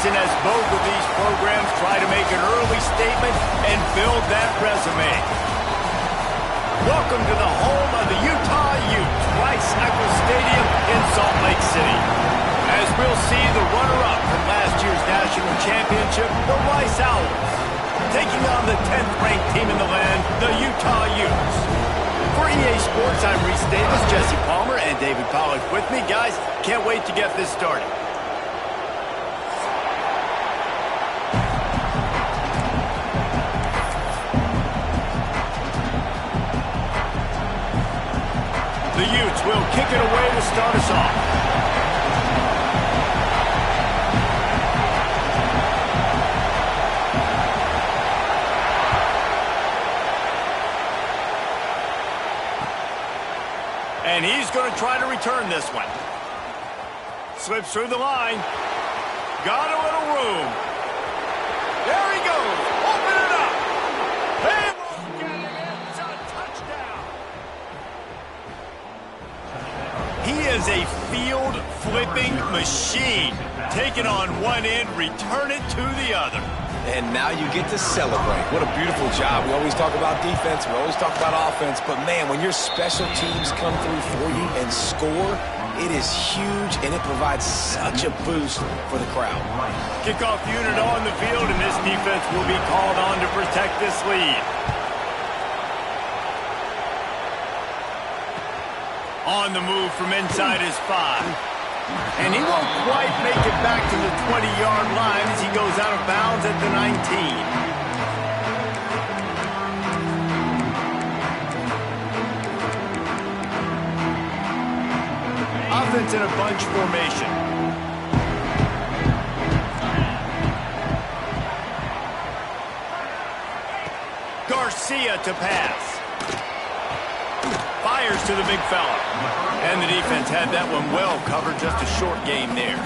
season as both of these programs try to make an early statement and build that resume. Welcome to the home of the Utah Utes, Rice-Eccles Stadium in Salt Lake City. As we'll see the runner-up from last year's national championship, the Rice Owls, taking on the 10th-ranked team in the land, the Utah Utes. For EA Sports, I'm Reese Davis, Jesse Palmer, and David Pollack with me. Guys, can't wait to get this started. The Utes will kick it away to start us off. And he's going to try to return this one. Slips through the line. Got a little room. There he goes. Open it up. They won't get it. It's a touchdown. He is a field-flipping machine. Take it on one end, return it to the other. And now you get to celebrate. What a beautiful job. We always talk about defense. We always talk about offense. But, man, when your special teams come through for you and score, it is huge, and it provides such a boost for the crowd. Kickoff unit on the field, and this defense will be called on to protect this lead. On the move from inside his 5. And he won't quite make it back to the 20-yard line as he goes out of bounds at the 19. Offense in a bunch formation. Garcia to pass. Fires to the big fella. And the defense had that one well covered, just a short gain there.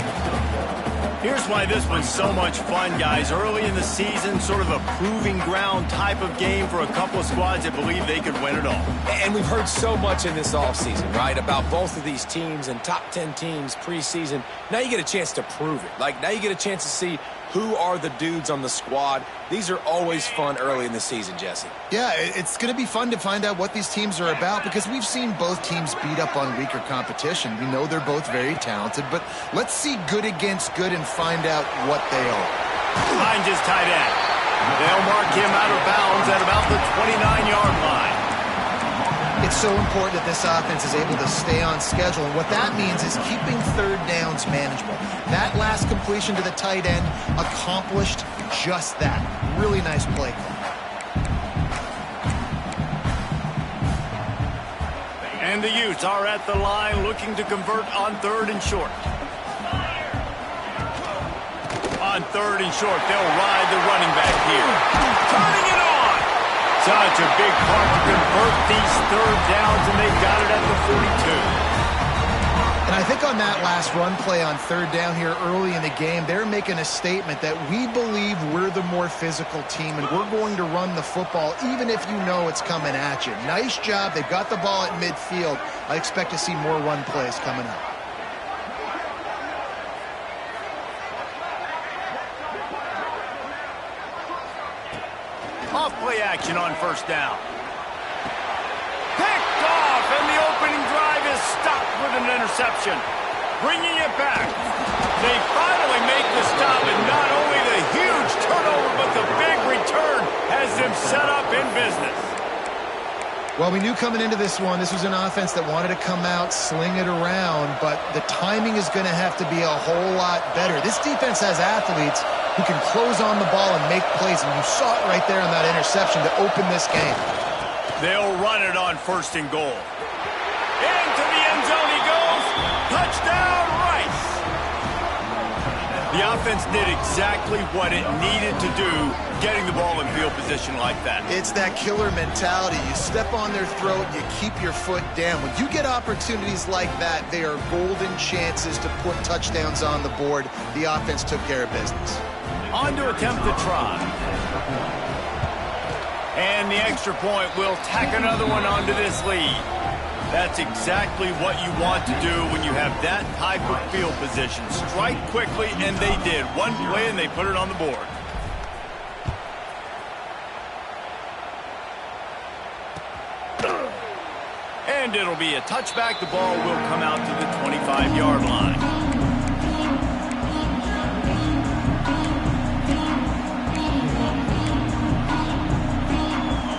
Here's why this one's so much fun, guys. Early in the season, sort of a proving ground type of game for a couple of squads that believe they could win it all. And we've heard so much in this offseason, right, about both of these teams and top 10 teams preseason. Now you get a chance to prove it. Like, now you get a chance to see who are the dudes on the squad. These are always fun early in the season, Jesse. Yeah, it's going to be fun to find out what these teams are about because we've seen both teams beat up on weaker competition. We know they're both very talented, but let's see good against good and find out what they are. Finds his tight end. They'll mark him out of bounds at about the 29-yard line. It's so important that this offense is able to stay on schedule, and what that means is keeping third downs manageable. That last completion to the tight end accomplished just that. Really nice play call. And the Utes are at the line looking to convert on 3rd and short. On 3rd and short, they'll ride the running back here. Turning it on! Such a big part to convert these 3rd downs, and they got it at the 42. And I think on that last run play on 3rd down here early in the game, they're making a statement that we believe we're the more physical team, and we're going to run the football even if you know it's coming at you. Nice job. They've got the ball at midfield. I expect to see more run plays coming up. Off-play action on 1st down. Picked off, and the opening drive is stopped with an interception. Bringing it back. They finally make the stop, and not only the huge turnover, but the big return has them set up in business. Well, we knew coming into this one, this was an offense that wanted to come out, sling it around, but the timing is going to have to be a whole lot better. This defense has athletes who can close on the ball and make plays, and you saw it right there on that interception to open this game. They'll run it on 1st and goal. Into the end zone he goes. Touchdown, Rice. The offense did exactly what it needed to do, getting the ball in field position like that. It's that killer mentality. You step on their throat, you keep your foot down. When you get opportunities like that, they are golden chances to put touchdowns on the board. The offense took care of business. On to attempt the try. And the extra point will tack another one onto this lead. That's exactly what you want to do when you have that type of field position. Strike quickly, and they did. One play, and they put it on the board. And it'll be a touchback. The ball will come out to the 25-yard line.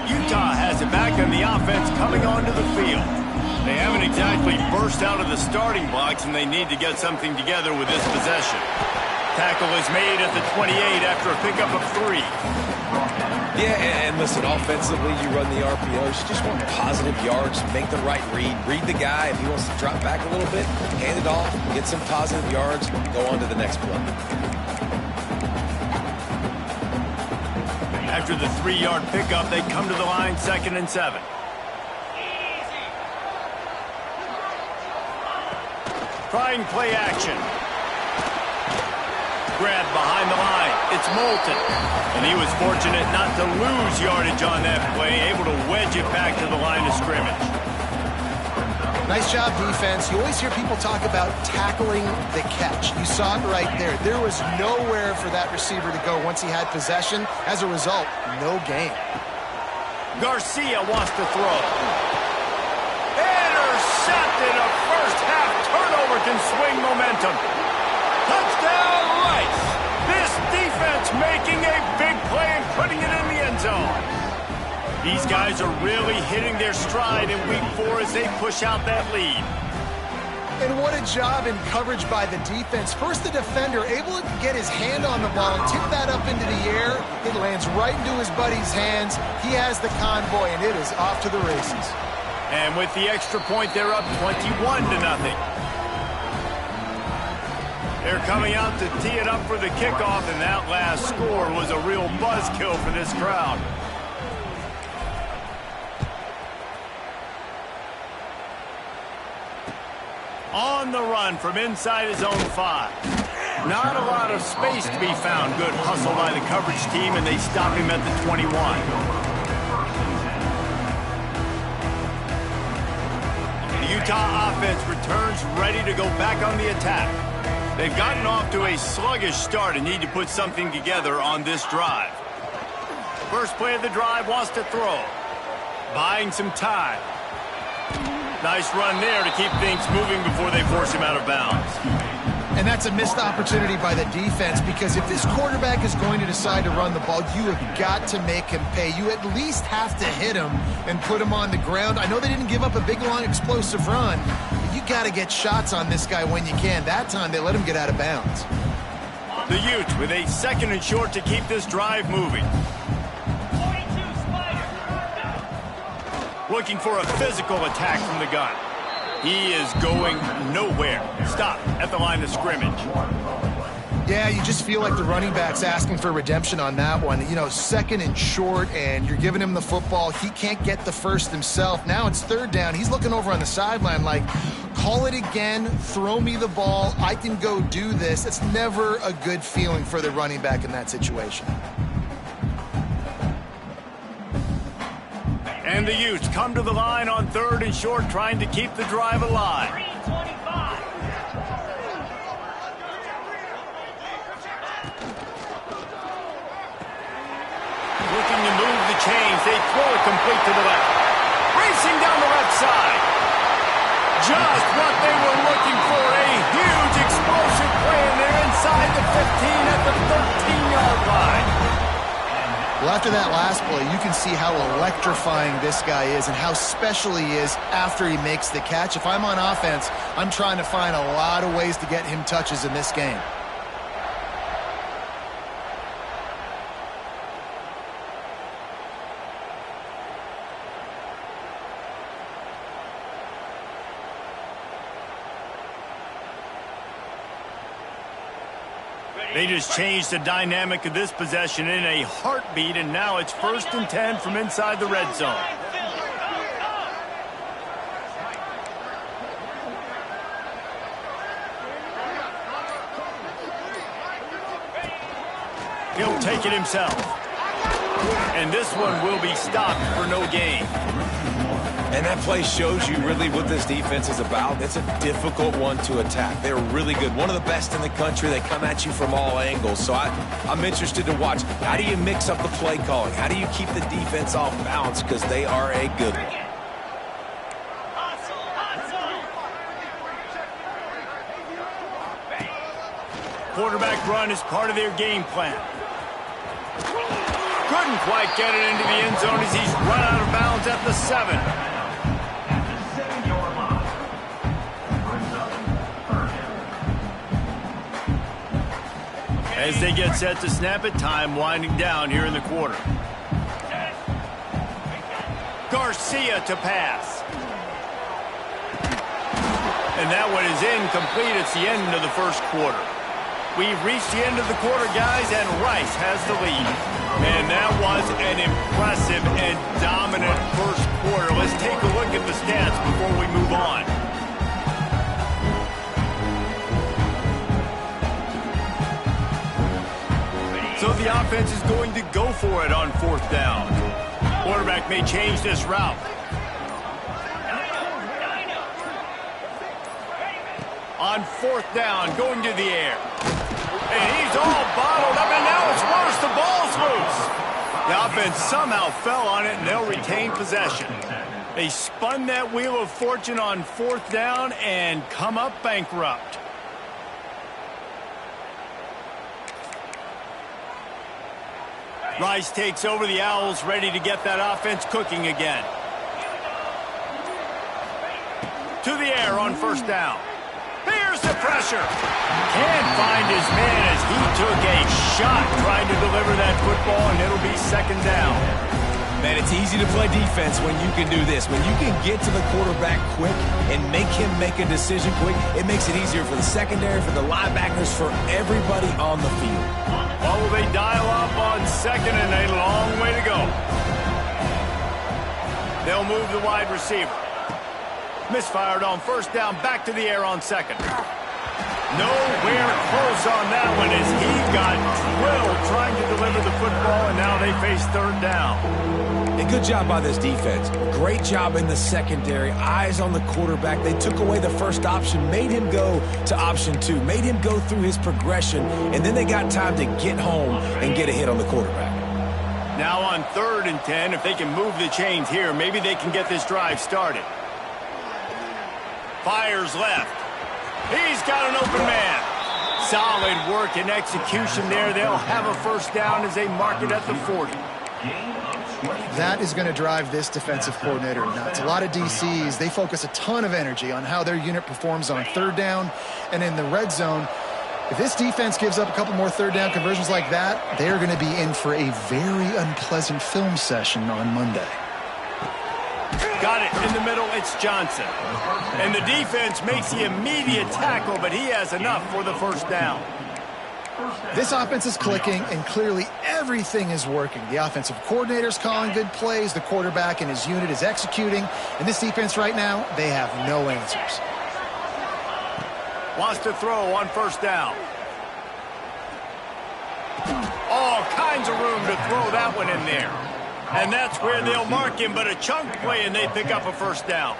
Utah has it back on the offense coming onto the field. They haven't exactly burst out of the starting blocks, and they need to get something together with this possession. Tackle is made at the 28 after a pickup of 3. Yeah, and listen, offensively, you run the RPOs. You just want positive yards, make the right read. Read the guy. If he wants to drop back a little bit, hand it off, get some positive yards, go on to the next play. After the 3-yard pickup, they come to the line, 2nd and 7. Trying play action. Grab behind the line. It's Moulton. And he was fortunate not to lose yardage on that play, able to wedge it back to the line of scrimmage. Nice job, defense. You always hear people talk about tackling the catch. You saw it right there. There was nowhere for that receiver to go once he had possession. As a result, no gain. Garcia wants to throw. Intercepted. A first-half turnover can swing momentum. Touchdown, Rice. This defense making a big play and putting it in the end zone. These guys are really hitting their stride in week 4 as they push out that lead. And what a job in coverage by the defense. First, the defender able to get his hand on the ball and tip that up into the air. It lands right into his buddy's hands. He has the convoy, and it is off to the races. And with the extra point, they're up 21-0. They're coming out to tee it up for the kickoff, and that last score was a real buzzkill for this crowd. On the run from inside his own 5. Not a lot of space to be found. Good hustle by the coverage team, and they stop him at the 21. The Utah offense returns ready to go back on the attack. They've gotten off to a sluggish start and need to put something together on this drive. First play of the drive wants to throw. Buying some time. Nice run there to keep things moving before they force him out of bounds. And that's a missed opportunity by the defense, because if this quarterback is going to decide to run the ball, you have got to make him pay. You at least have to hit him and put him on the ground. I know they didn't give up a big, long, explosive run, but you got to get shots on this guy when you can. That time, they let him get out of bounds. The Utes with a 2nd and short to keep this drive moving. Looking for a physical attack from the gun. He is going nowhere. Stop at the line of scrimmage. Yeah, you just feel like the running back's asking for redemption on that one. You know, 2nd and short, and you're giving him the football. He can't get the first himself. Now it's 3rd down. He's looking over on the sideline like, call it again, throw me the ball, I can go do this. It's never a good feeling for the running back in that situation. And the Utes come to the line on 3rd and short, trying to keep the drive alive. Looking to move the chains. They throw it complete to the left. Racing down the left side. Just what they were looking for. A huge explosive play, and they're inside the 15 at the 13-yard line. Well, after that last play, you can see how electrifying this guy is and how special he is after he makes the catch. If I'm on offense, I'm trying to find a lot of ways to get him touches in this game. They just changed the dynamic of this possession in a heartbeat, and now it's 1st and 10 from inside the red zone. He'll take it himself. And this one will be stopped for no gain. And that play shows you really what this defense is about. It's a difficult one to attack. They're really good. One of the best in the country. They come at you from all angles. So I'm interested to watch. How do you mix up the play calling? How do you keep the defense off balance? Because they are a good one. Quarterback run is part of their game plan. Couldn't quite get it into the end zone as he's run out of bounds at the 7. As they get set to snap it, time winding down here in the quarter. Garcia to pass. And that one is incomplete. It's the end of the first quarter. We've reached the end of the quarter, guys, and Rice has the lead. And that was an impressive and dominant first quarter. Let's take a look at the stats before we move on. So the offense is going to go for it on 4th down. Quarterback may change this route. On 4th down, going to the air. And he's all bottled up, and now it's worse. The ball's loose. The offense somehow fell on it, and they'll retain possession. They spun that wheel of fortune on 4th down and come up bankrupt. Rice takes over. The Owls ready to get that offense cooking again. To the air on 1st down. Here's the pressure. Can't find his man as he took a shot trying to deliver that football, and it'll be 2nd down. Man, it's easy to play defense when you can do this. When you can get to the quarterback quick and make him make a decision quick, it makes it easier for the secondary, for the linebackers, for everybody on the field. Well, will they dial up on 2nd and a long way to go? They'll move the wide receiver. Misfired on 1st down, back to the air on 2nd. Nowhere close on that one as he got drilled trying to deliver the football, and now they face 3rd down. A good job by this defense. Great job in the secondary. Eyes on the quarterback. They took away the first option, made him go to option 2, made him go through his progression, and then they got time to get home and get a hit on the quarterback. Now on 3rd and 10, if they can move the chains here, maybe they can get this drive started. Fires left. He's got an open man. Solid work and execution there. They'll have a 1st down as they mark it at the 40. That is going to drive this defensive coordinator nuts. A lot of DCs, they focus a ton of energy on how their unit performs on 3rd down and in the red zone. If this defense gives up a couple more 3rd down conversions like that, they're going to be in for a very unpleasant film session on Monday. Got it in the middle, it's Johnson. And the defense makes the immediate tackle, but he has enough for the 1st down. This offense is clicking, and clearly everything is working. The offensive coordinator's calling good plays, the quarterback and his unit is executing, and this defense right now, they have no answers. Wants to throw on 1st down. All kinds of room to throw that one in there. And that's where they'll mark him, but a chunk play, and they pick up a 1st down.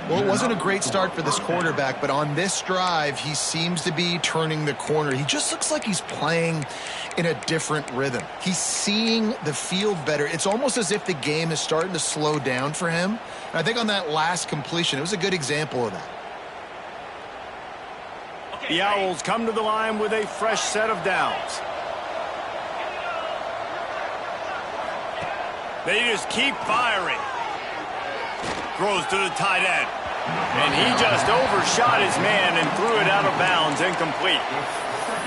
Well, it wasn't a great start for this quarterback, but on this drive, he seems to be turning the corner. He just looks like he's playing in a different rhythm. He's seeing the field better. It's almost as if the game is starting to slow down for him. And I think on that last completion, it was a good example of that. The Owls come to the line with a fresh set of downs. They just keep firing. Throws to the tight end. And he just overshot his man and threw it out of bounds, incomplete.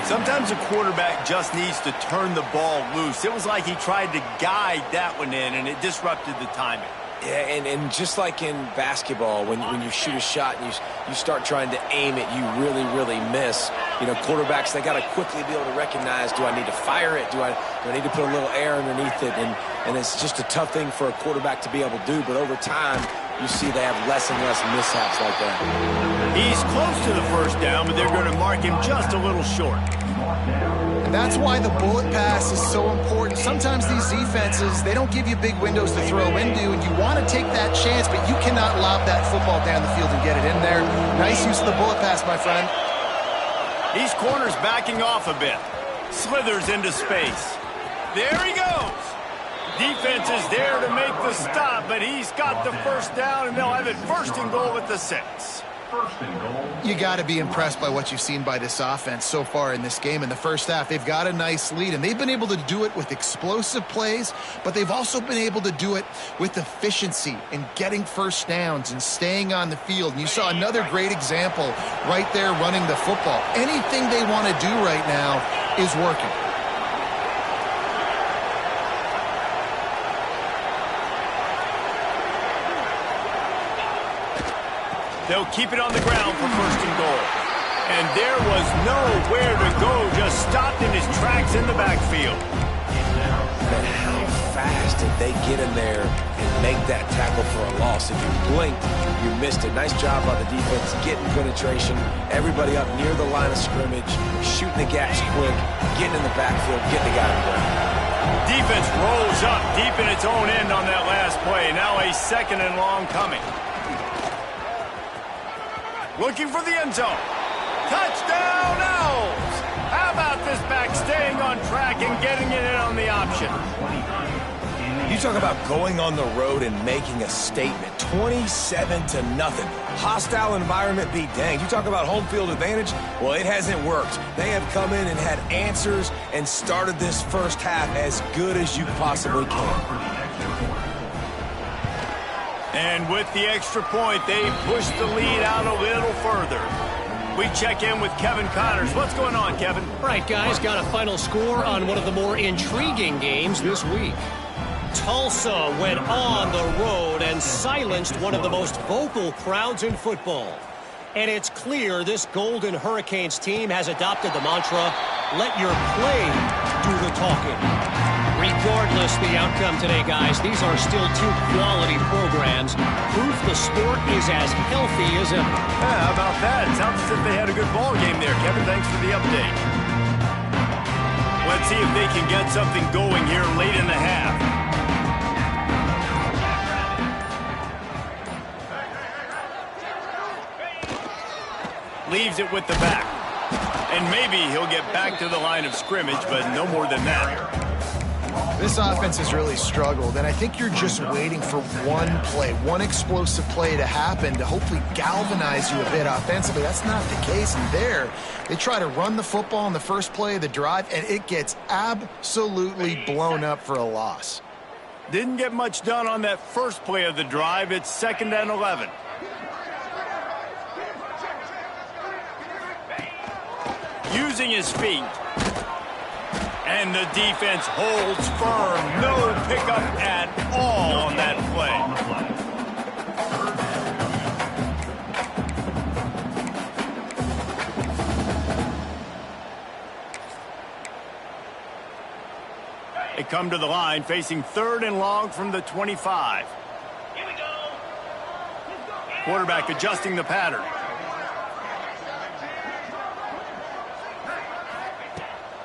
Sometimes a quarterback just needs to turn the ball loose. It was like he tried to guide that one in, and it disrupted the timing. Yeah, and just like in basketball, when you shoot a shot and you start trying to aim it, you really, really miss. You know, quarterbacks, they got to quickly be able to recognize, do I need to fire it? Do I need to put a little air underneath it? And it's just a tough thing for a quarterback to be able to do. But over time, you see they have less and less mishaps like that. He's close to the 1st down, but they're going to mark him just a little short. That's why the bullet pass is so important. Sometimes these defenses, they don't give you big windows to throw into, and you want to take that chance, but you cannot lob that football down the field and get it in there. Nice use of the bullet pass, my friend. These corners backing off a bit. Slithers into space. There he goes. Defense is there to make the stop, but he's got the first down, and they'll have it 1st and goal at the 6. You got to be impressed by what you've seen by this offense so far in this game. In the first half, they've got a nice lead, and they've been able to do it with explosive plays, but they've also been able to do it with efficiency and getting first downs and staying on the field. And you saw another great example right there running the football. Anything they want to do right now is working. They'll keep it on the ground for 1st and goal. And there was nowhere to go, just stopped in his tracks in the backfield. But how fast did they get in there and make that tackle for a loss? If you blinked, you missed it. Nice job by the defense getting penetration. Everybody up near the line of scrimmage, shooting the gaps quick, getting in the backfield, getting the guy on the ground. Defense rolls up deep in its own end on that last play. Now a 2nd and long coming. Looking for the end zone. Touchdown, Owls! How about this back staying on track and getting it in on the option? You talk about going on the road and making a statement. 27-0. Hostile environment be danged. You talk about home field advantage. Well, it hasn't worked. They have come in and had answers and started this first half as good as you possibly can. And with the extra point, they push the lead out a little further. We check in with Kevin Connors. What's going on, Kevin? All right, guys, got a final score on one of the more intriguing games this week. Tulsa went on the road and silenced one of the most vocal crowds in football. And it's clear this Golden Hurricanes team has adopted the mantra, let your play do the talking. Regardless the outcome today, guys, these are still 2 quality programs. Proof the sport is as healthy as ever. Yeah, how about that? Sounds as if they had a good ball game there. Kevin, thanks for the update. Let's see if they can get something going here late in the half. Leaves it with the back. And maybe he'll get back to the line of scrimmage, but no more than that. This offense has really struggled, and I think you're just waiting for one play, one explosive play to happen to hopefully galvanize you a bit offensively. That's not the case, and there they try to run the football in the first play of the drive, and it gets absolutely blown up for a loss. Didn't get much done on that first play of the drive. It's 2nd and 11. Using his feet. And the defense holds firm. No pickup at all on that play. They come to the line facing 3rd and long from the 25. Here we go. Quarterback adjusting the pattern.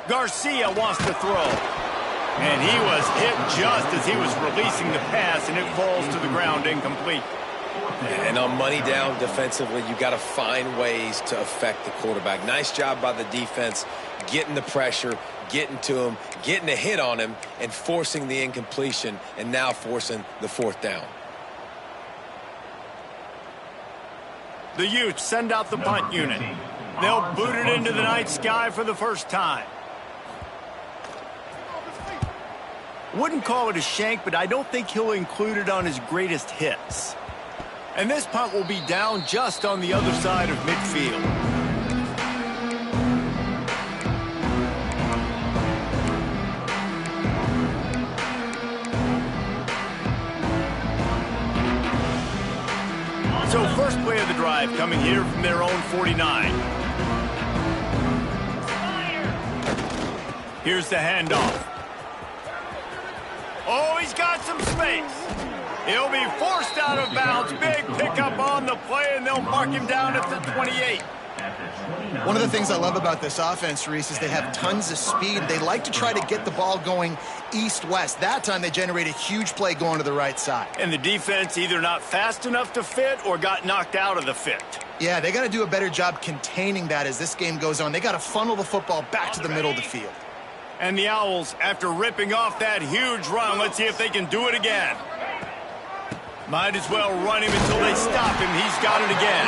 Garcia wants to throw. And he was hit just as he was releasing the pass, and it falls to the ground incomplete. And on money down defensively, you got to find ways to affect the quarterback. Nice job by the defense, getting the pressure, getting to him, getting a hit on him, and forcing the incompletion, and now forcing the 4th down. The Utes send out the punt unit. They'll boot it into the night sky for the first time. Wouldn't call it a shank, but I don't think he'll include it on his greatest hits. And this punt will be down just on the other side of midfield. So first play of the drive coming here from their own 49. Here's the handoff. Oh, he's got some space. He'll be forced out of bounds. Big pickup on the play, and they'll mark him down at the 28. One of the things I love about this offense, Reese, is they have tons of speed. They like to try to get the ball going east-west. That time they generate a huge play going to the right side. And the defense either not fast enough to fit or got knocked out of the fit. Yeah, they got to do a better job containing that as this game goes on. They got to funnel the football back to the middle of the field. And the Owls, after ripping off that huge run, let's see if they can do it again. Might as well run him until they stop him. He's got it again.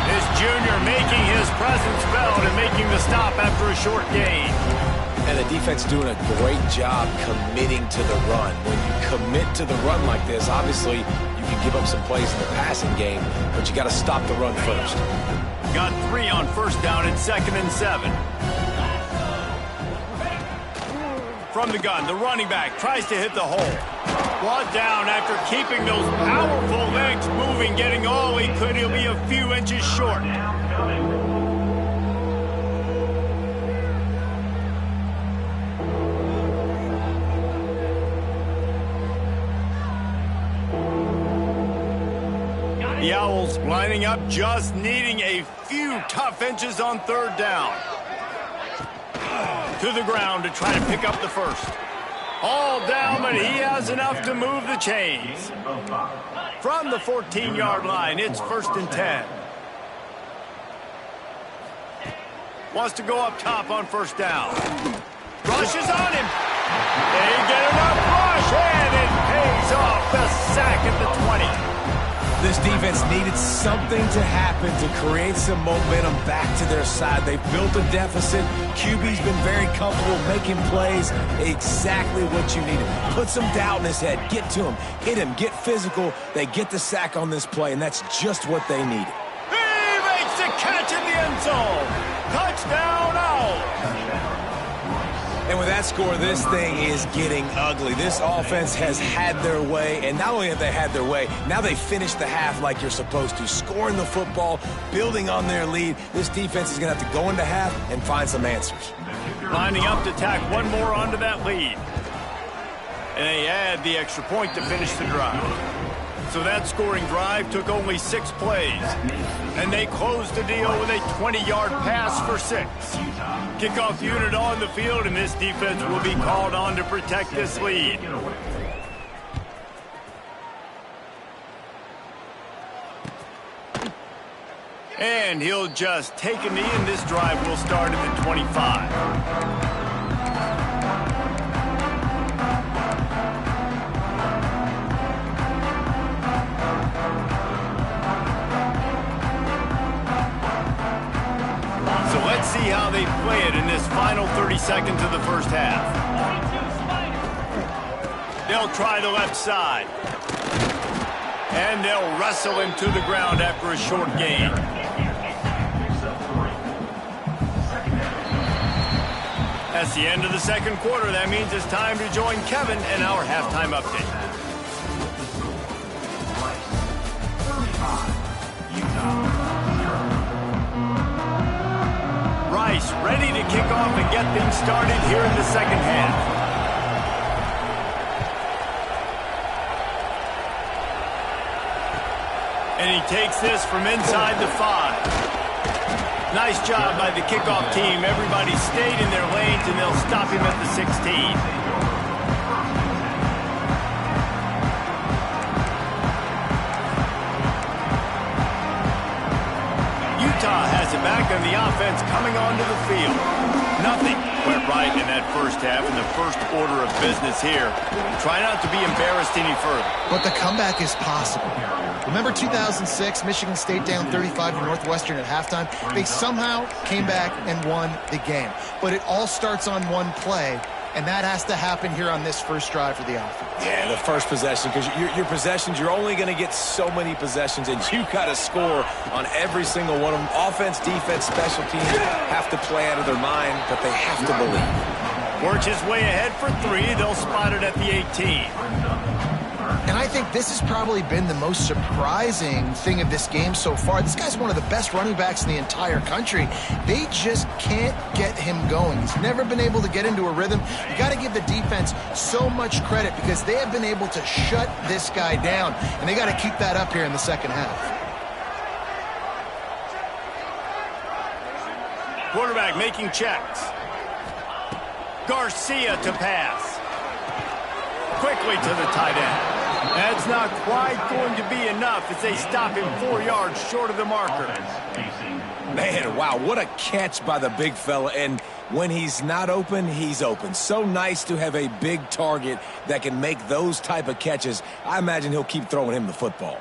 This junior making his presence felt and making the stop after a short gain. And the defense doing a great job committing to the run. When you commit to the run like this, obviously you can give up some plays in the passing game, but you got to stop the run first. Got 3 on first down and 2nd and 7. From the gun, the running back tries to hit the hole. Brought down after keeping those powerful legs moving, getting all he could. He'll be a few inches short. The Owls lining up, just needing a few tough inches on 3rd down. To the ground to try to pick up the first. All down, but he has enough to move the chains. From the 14-yard line, it's 1st and 10. Wants to go up top on 1st down. Rushes on him. They get enough rush, and it pays off the sack at the 20. This defense needed something to happen to create some momentum back to their side. They've built a deficit. QB's been very comfortable making plays. Exactly what you needed. Put some doubt in his head. Get to him. Hit him. Get physical. They get the sack on this play, and that's just what they needed. He makes the catch in the end zone. Touchdown, Owls. And with that score, this thing is getting ugly. This offense has had their way, and not only have they had their way, now they finish the half like you're supposed to, scoring the football, building on their lead. This defense is going to have to go into half and find some answers. Lining up to tack one more onto that lead. And they add the extra point to finish the drive. So that scoring drive took only 6 plays. And they closed the deal with a 20-yard pass for 6. Kickoff unit on the field, and this defense will be called on to protect this lead. And he'll just take a knee, and this drive will start at the 25. See how they play it in this final 30 seconds of the first half. They'll try the left side. And they'll wrestle him to the ground after a short gain. That's the end of the second quarter. That means it's time to join Kevin in our halftime update. Rice ready to kick off and get things started here in the second half. And he takes this from inside the 5. Nice job by the kickoff team. Everybody stayed in their lanes, and they'll stop him at the 16. Has it back, and the offense coming onto the field. Nothing went right in that first half, and the first order of business here. Try not to be embarrassed any further. But the comeback is possible. Remember 2006, Michigan State down 35 to Northwestern at halftime? They somehow came back and won the game. But it all starts on one play, and that has to happen here on this first drive for the offense. Yeah, the first possession, because your possessions, you're only going to get so many possessions, and you got to score on every single one of them. Offense, defense, special teams have to play out of their mind, but they have to believe. Works his way ahead for 3. They'll spot it at the 18. And I think this has probably been the most surprising thing of this game so far. This guy's one of the best running backs in the entire country. They just can't get him going. He's never been able to get into a rhythm. You got to give the defense so much credit because they have been able to shut this guy down, and they got to keep that up here in the second half. Quarterback making checks. Garcia to pass. Quickly to the tight end. That's not quite going to be enough as they stop him 4 yards short of the marker. Man, wow, what a catch by the big fella. And when he's not open, he's open. So nice to have a big target that can make those type of catches. I imagine he'll keep throwing him the football.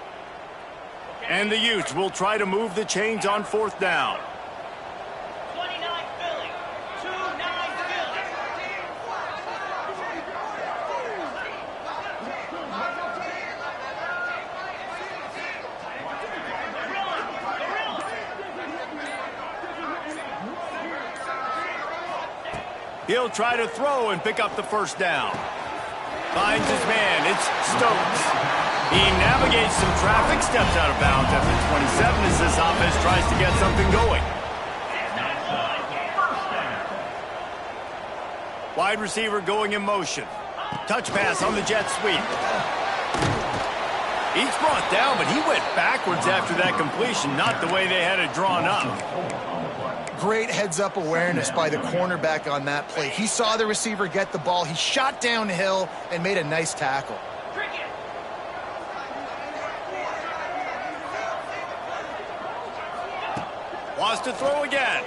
And the Utes will try to move the chains on 4th down. He'll try to throw and pick up the 1st down. Finds his man. It's Stokes. He navigates some traffic, steps out of bounds at the 27 as this offense tries to get something going. Wide receiver going in motion. Touch pass on the jet sweep. He's brought down, but he went backwards after that completion, not the way they had it drawn up. Great heads-up awareness by the cornerback on that play. He saw the receiver get the ball. He shot downhill and made a nice tackle. Wants to throw again.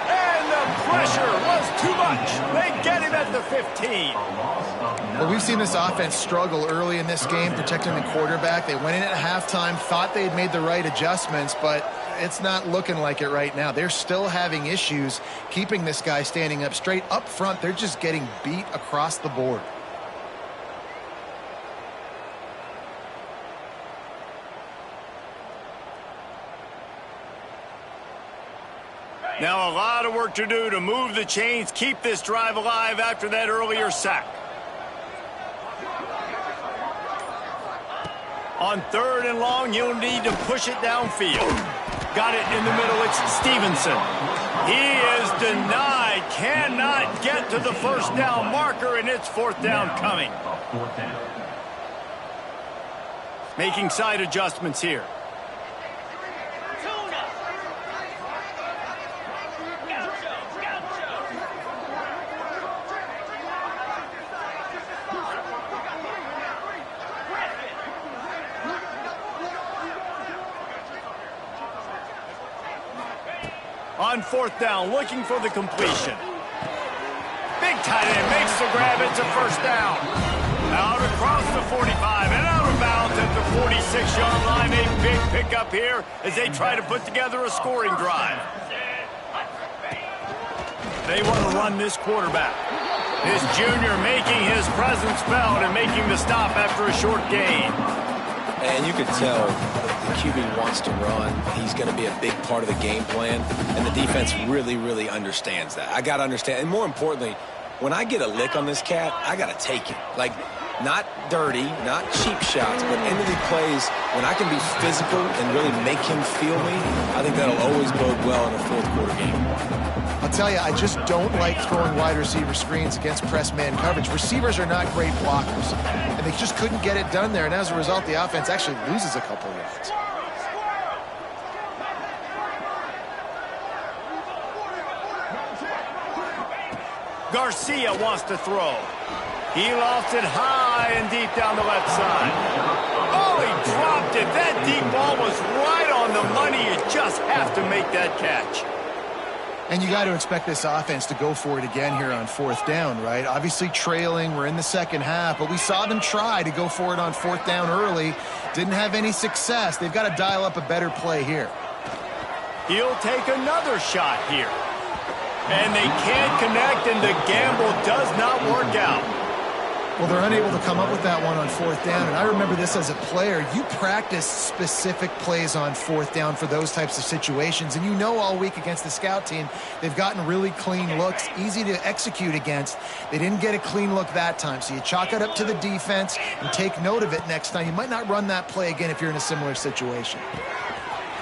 And the pressure was too much. They get him at the 15. Well, we've seen this offense struggle early in this game, protecting the quarterback. They went in at halftime, thought they had made the right adjustments, but it's not looking like it right now. They're still having issues keeping this guy standing up straight. Up front, they're just getting beat across the board. Now a lot of work to do to move the chains, keep this drive alive after that earlier sack. On 3rd and long, you'll need to push it downfield. Got it in the middle. It's Stevenson. He is denied. Cannot get to the 1st down marker, and it's 4th down coming. Making side adjustments here. On 4th down, looking for the completion. Big tight end makes the grab. It's a 1st down. Out across the 45 and out of bounds at the 46-yard line. A big pickup here as they try to put together a scoring drive. They want to run this quarterback. This junior making his presence felt and making the stop after a short gain. And you could tell the QB wants to run. He's going to be a big part of the game plan, and the defense really, really understands that. I got to understand, and more importantly, when I get a lick on this cat, I got to take it. Like, not dirty, not cheap shots, but end of the plays, when I can be physical and really make him feel me, I think that'll always bode well in a 4th quarter game. I'll tell you, I just don't like throwing wide receiver screens against press man coverage. Receivers are not great blockers, and they just couldn't get it done there, and as a result, the offense actually loses a couple of yards. Garcia wants to throw. He lofts it high and deep down the left side. Oh, he dropped it. That deep ball was right on the money. You just have to make that catch. And you got to expect this offense to go for it again here on 4th down, right? Obviously trailing, we're in the 2nd half, but we saw them try to go for it on 4th down early. Didn't have any success. They've got to dial up a better play here. He'll take another shot here. And they can't connect, and the gamble does not work out. Well, they're unable to come up with that one on 4th down, and I remember this as a player. You practice specific plays on 4th down for those types of situations, and you know all week against the scout team, they've gotten really clean looks, easy to execute against. They didn't get a clean look that time, so you chalk it up to the defense and take note of it next time. You might not run that play again if you're in a similar situation.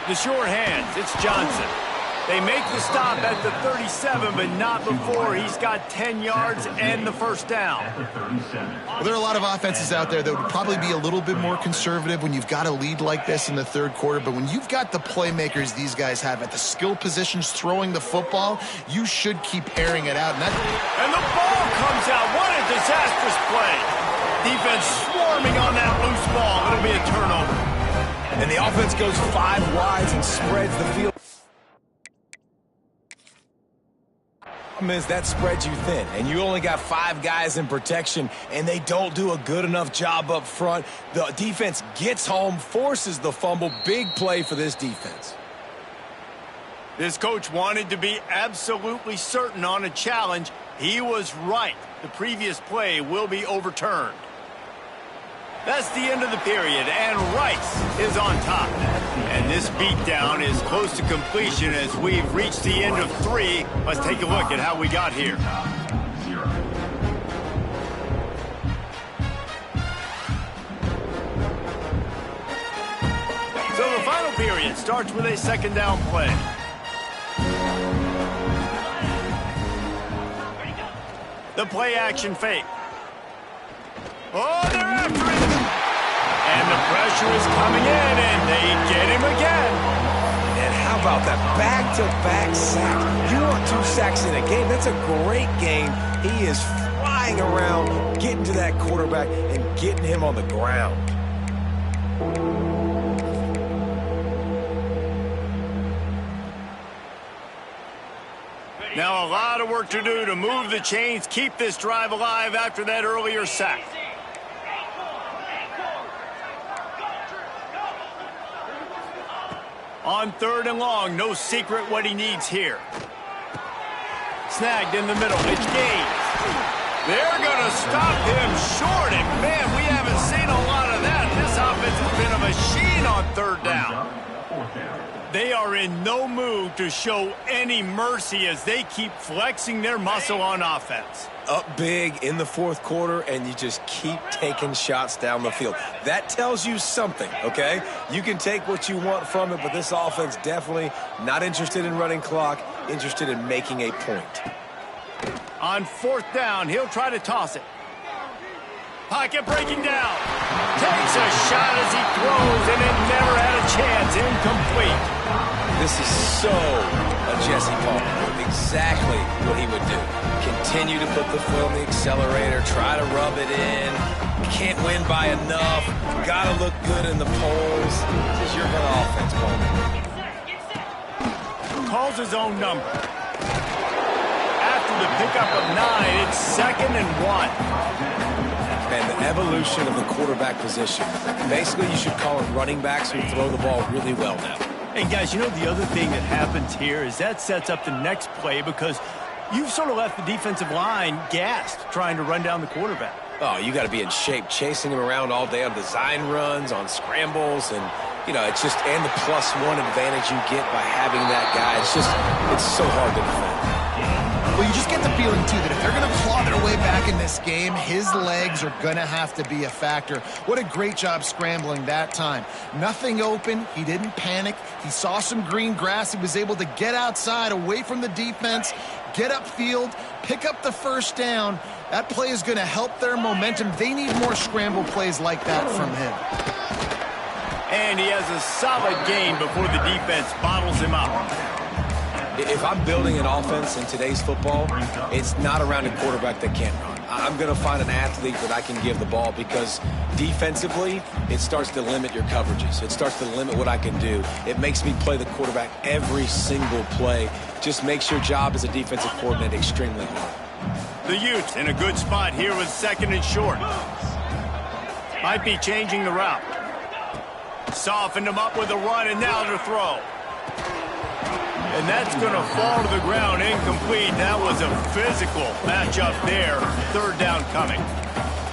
The sure hands, it's Johnson. They make the stop at the 37, but not before he's got 10 yards and the first down. Well, there are a lot of offenses out there that would probably be a little bit more conservative when you've got a lead like this in the third quarter, but when you've got the playmakers these guys have at the skill positions throwing the football, you should keep airing it out. And the ball comes out. What a disastrous play. Defense swarming on that loose ball. It'll be a turnover. And the offense goes 5 wides and spreads the field. Is that spreads you thin, and you only got 5 guys in protection, and they don't do a good enough job up front. The defense gets home, forces the fumble. Big play for this defense. This coach wanted to be absolutely certain on a challenge. He was right. The previous play will be overturned. That's the end of the period, and Rice is on top. And this beatdown is close to completion as we've reached the end of 3. Let's take a look at how we got here. So the final period starts with a second down play. The play action fake. Oh, they're after him. And the pressure is coming in, and they get him again. And how about that back-to-back sack? You want 2 sacks in a game. That's a great game. He is flying around, getting to that quarterback and getting him on the ground. Now a lot of work to do to move the chains, keep this drive alive after that earlier sack. On 3rd and long, no secret what he needs here. Snagged in the middle, it's Gaines. They're going to stop him short, and man, we haven't seen a lot of that. This offense has been a machine on 3rd down. They are in no mood to show any mercy as they keep flexing their muscle on offense. Up big in the 4th quarter, and you just keep taking shots down the field. That tells you something, okay? You can take what you want from it, but this offense definitely not interested in running clock, interested in making a point. On 4th down, he'll try to toss it. Pocket breaking down. Takes a shot as he throws, and it never had a chance. Incomplete. This is so a Jesse Palmer move. Exactly what he would do. Continue to put the foot on the accelerator, try to rub it in. Can't win by enough. Gotta look good in the polls. This is your kind of offense, Palmer. Calls his own number. After the pickup of 9, it's 2nd and 1. And the evolution of the quarterback position. Basically, you should call it running backs who throw the ball really well now. And guys, you know the other thing that happens here is that sets up the next play because you've sort of left the defensive line gassed trying to run down the quarterback. Oh, you got to be in shape, chasing him around all day on design runs, on scrambles, and, you know, it's just, and the +1 advantage you get by having that guy. It's so hard to defend. Well, you just get the feeling, too, that if they're going to claw their way back in this game, his legs are going to have to be a factor. What a great job scrambling that time. Nothing open. He didn't panic. He saw some green grass. He was able to get outside, away from the defense, get upfield, pick up the first down. That play is going to help their momentum. They need more scramble plays like that from him. And he has a solid gain before the defense bottles him up. If I'm building an offense in today's football, it's not around a quarterback that can't run. I'm going to find an athlete that I can give the ball because defensively, it starts to limit your coverages. It starts to limit what I can do. It makes me play the quarterback every single play. Just makes your job as a defensive coordinator extremely hard. The Utes in a good spot here with 2nd and short. Might be changing the route. Softened him up with a run, and now to throw. And that's going to fall to the ground, incomplete. That was a physical matchup there. 3rd down coming.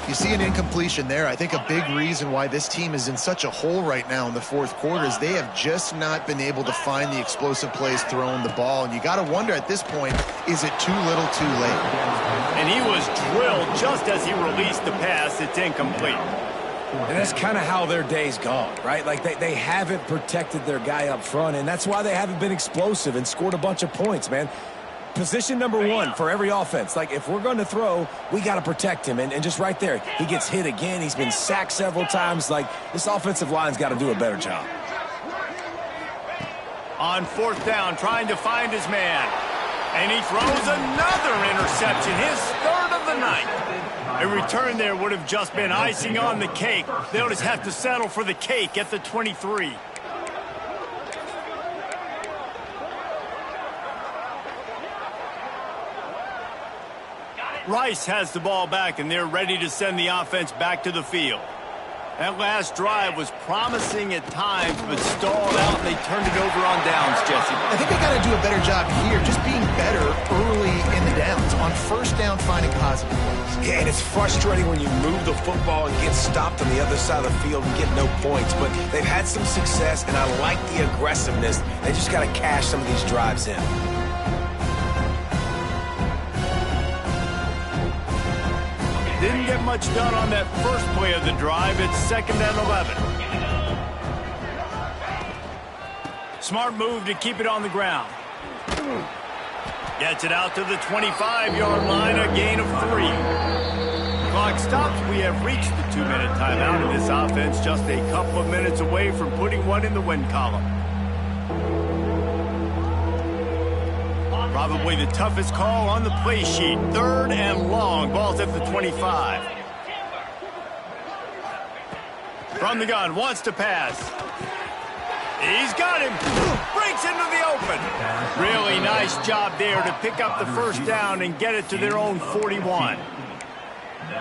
You see an incompletion there. I think a big reason why this team is in such a hole right now in the 4th quarter is they have just not been able to find the explosive plays throwing the ball. And you got to wonder at this point, is it too little too late? And he was drilled just as he released the pass. It's incomplete. And that's kind of how their day's gone, right? Like they haven't protected their guy up front, and that's why they haven't been explosive and scored a bunch of points, man. Position number one for every offense. Like, if we're going to throw, we got to protect him. And just right there, he gets hit again. He's been sacked several times. Like, this offensive line's got to do a better job. On fourth down, trying to find his man. And he throws another interception, his third of the night. A return there would have just been icing on the cake. They'll just have to settle for the cake at the 23. Rice has the ball back, and they're ready to send the offense back to the field. That last drive was promising at times, but stalled out, and they turned it over on downs, Jesse. I think they got to do a better job here, just being better early in the downs. On first down, finding positive plays. Yeah, and it's frustrating when you move the football and get stopped on the other side of the field and get no points. But they've had some success, and I like the aggressiveness. They just got to cash some of these drives in. Didn't get much done on that first play of the drive. It's 2nd and 11. Smart move to keep it on the ground. Gets it out to the 25-yard line, a gain of 3. Clock stops. We have reached the 2-minute timeout, and this offense just a couple of minutes away from putting one in the win column. Probably the toughest call on the play sheet. 3rd and long. Ball's at the 25. From the gun, wants to pass. He's got him. Breaks into the open. Really nice job there to pick up the first down and get it to their own 41.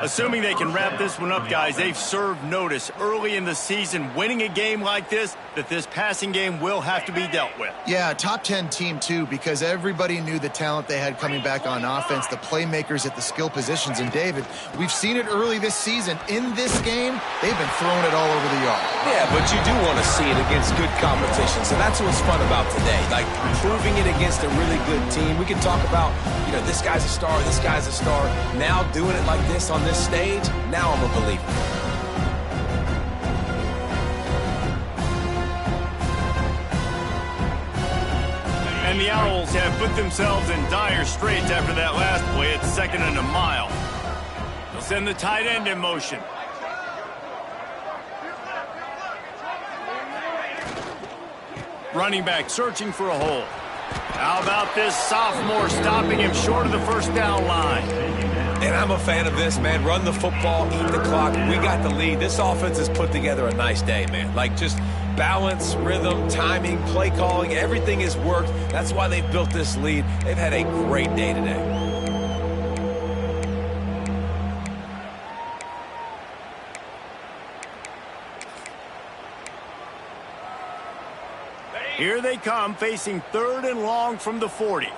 Assuming they can wrap this one up, guys, they've served notice early in the season, winning a game like this, that this passing game will have to be dealt with. Yeah, top 10 team, too, because everybody knew the talent they had coming back on offense, the playmakers at the skill positions. And, David, we've seen it early this season. In this game, they've been throwing it all over the yard. Yeah, but you do want to see it against good competition. So that's what's fun about today, like proving it against a really good team. We can talk about, this guy's a star, this guy's a star. Now doing it like this on this stage, now I'm a believer. And the Owls have put themselves in dire straits after that last play. It's 2nd and a mile. They'll send the tight end in motion. Running back searching for a hole. How about this sophomore stopping him short of the first down line? And I'm a fan of this, man. Run the football, eat the clock. We got the lead. This offense has put together a nice day, man. Like, just balance, rhythm, timing, play calling, everything has worked. That's why they've built this lead. They've had a great day today. Here they come, facing 3rd and long from the 40.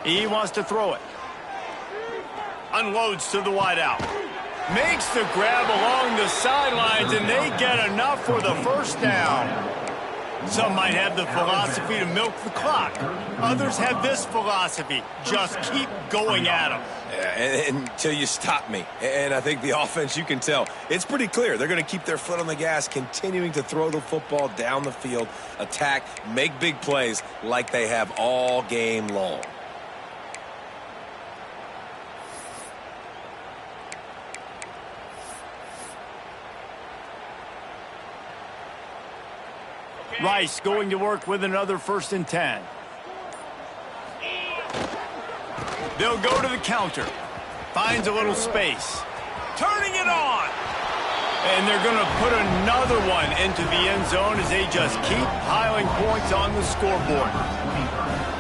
He wants to throw it. Unloads to the wideout. Makes the grab along the sidelines, and they get enough for the first down. Some might have the philosophy to milk the clock. Others have this philosophy: just keep going at them. Yeah, until you stop me. And I think the offense, you can tell, it's pretty clear. They're going to keep their foot on the gas, continuing to throw the football down the field, attack, make big plays like they have all game long. Rice going to work with another 1st and 10. They'll go to the counter. Finds a little space. Turning it on. And they're going to put another one into the end zone as they just keep piling points on the scoreboard.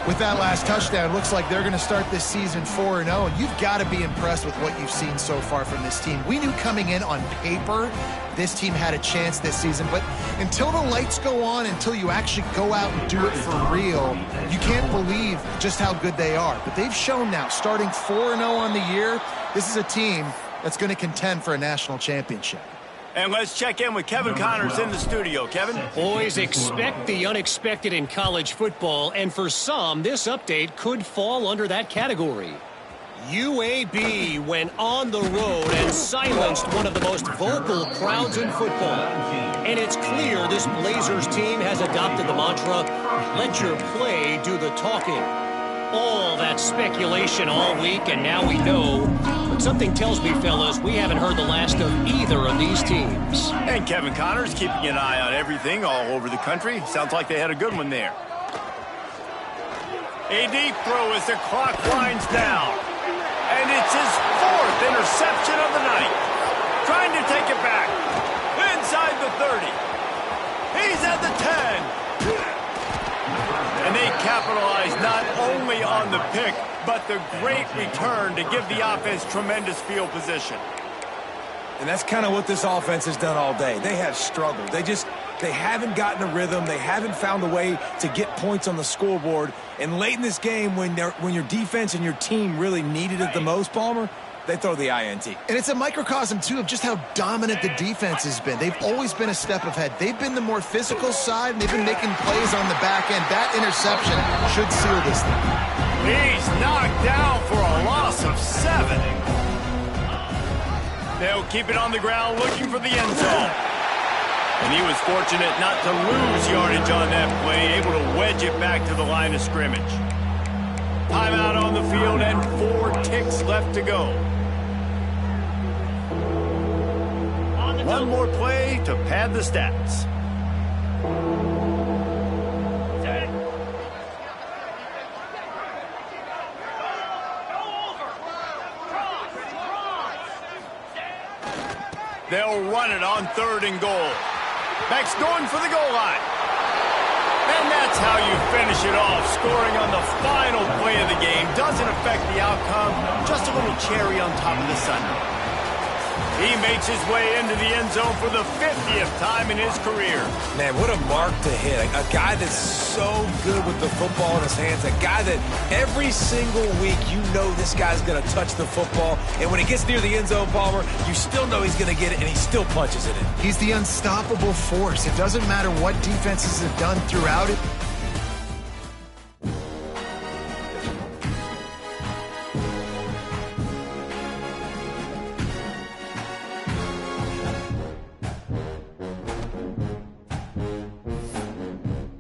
With that last touchdown, looks like they're going to start this season 4-0. And you've got to be impressed with what you've seen so far from this team. We knew coming in on paper this team had a chance this season, but until the lights go on, until you actually go out and do it for real, you can't believe just how good they are. But they've shown now, starting 4-0 on the year, this is a team that's going to contend for a national championship. And let's check in with Kevin Connors in the studio. Kevin? Always expect the unexpected in college football, and for some, this update could fall under that category. UAB went on the road and silenced one of the most vocal crowds in football. And it's clear this Blazers team has adopted the mantra, let your play do the talking. All that speculation all week, and now we know. But something tells me, fellas, we haven't heard the last of either of these teams. And Kevin Connors keeping an eye on everything all over the country. Sounds like they had a good one there. A deep throw as the clock winds down. And it's his 4th interception of the night. Trying to take it back. Inside the 30. He's at the 10. And they capitalize not only on the pick, but the great return to give the offense tremendous field position. And that's kind of what this offense has done all day. They have struggled. They haven't gotten a rhythm. They haven't found a way to get points on the scoreboard. And late in this game, when your defense and your team really needed it the most, Palmer, they throw the INT. And it's a microcosm, too, of just how dominant the defense has been. They've always been a step ahead. They've been the more physical side, and they've been making plays on the back end. That interception should seal this thing. He's knocked down for a loss of 7. They'll keep it on the ground looking for the end zone. And he was fortunate not to lose yardage on that play, able to wedge it back to the line of scrimmage. Timeout on the field and 4 ticks left to go. One more play to pad the stats. They'll run it on 3rd and goal. Max going for the goal line. And that's how you finish it off. Scoring on the final play of the game doesn't affect the outcome. Just a little cherry on top of the sundae. He makes his way into the end zone for the 50th time in his career. Man, what a mark to hit. A guy that's so good with the football in his hands. A guy that every single week you know this guy's going to touch the football. And when he gets near the end zone, Palmer, you still know he's going to get it, and he still punches it in. He's the unstoppable force. It doesn't matter what defenses have done throughout it.